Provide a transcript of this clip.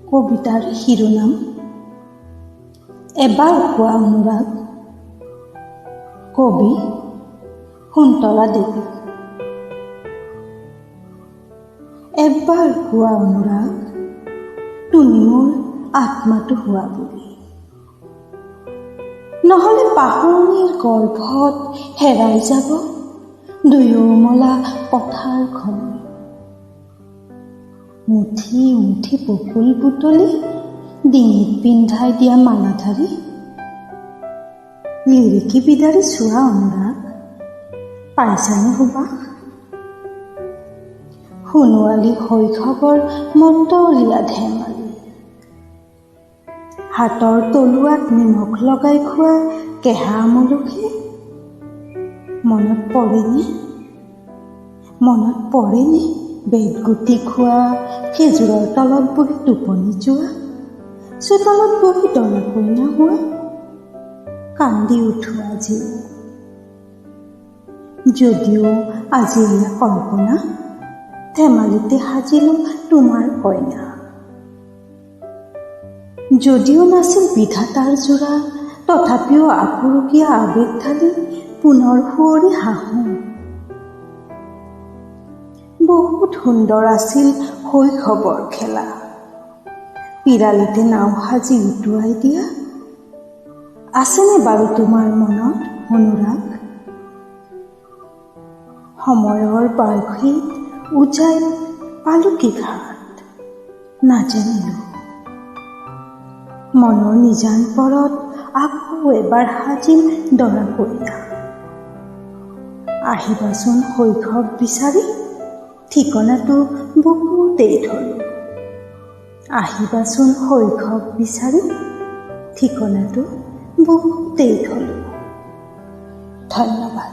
কবিতাৰ শিৰোনাম এবাৰ কোৱা অনুৰাগ। কবি কুন্তলা দেৱী। এবাৰ কোৱা অনুৰাগ, তুমি মোৰ আত্মাটো হোৱা বুলি, নহলে পাহৰণিৰ গৰ্ভত হেৰাই যাব দুয়োমলা পথাৰখন। মুঠি মুঠি বকুল বুটলি ডিঙিত পিন্ধাই দিয়া মালাধাৰী, লিৰিকি বিদাৰি চোৱা অনুৰাগ, পাইছানে সুবাস? সোণোৱালী শৈশৱৰ মতলীয়া ধেমালি, হাতৰ তলুৱাত নিমখ লগাই খোৱা কেহা আমলখি, মনত পৰেনে বেতগুটি খোৱা, খেজুৰৰ তলত বহি টোপনি যোৱা, চোতালত বহি দৰা কইনা হোৱা, কান্দি উঠোৱা জীৱ। যদিও আজি এয়া কল্পনা, ধেমালিতে সাজিলো তোমাৰ কইনা। যদিও নাছিল বিধাতাৰ যোৰা, তথাপিও আপুৰুকীয়া আবেগ ঢালি পুনৰ সুঁৱৰি হাঁহো। বহুত সুন্দৰ আছিল শৈশৱৰ খেলা, পিৰালিতে নাও সাজি উটুৱাই দিয়া। আছেনে বাৰু তোমাৰ মনত অনুৰাগ? সময়ৰ বাৰ্ষিক উজাই পালো কি ঘাট নাজানিলো। মনৰ নিজান পৰত আকৌ এবাৰ সাজিম দৰা কইনা। আহিবাচোন শৈশৱ বিচাৰি, ঠিকনাটো বহুতেই থলো। আহিবাচোন শৈশৱ বিচাৰি, ঠিকনাটো বহুতেই থলো। ধন্যবাদ।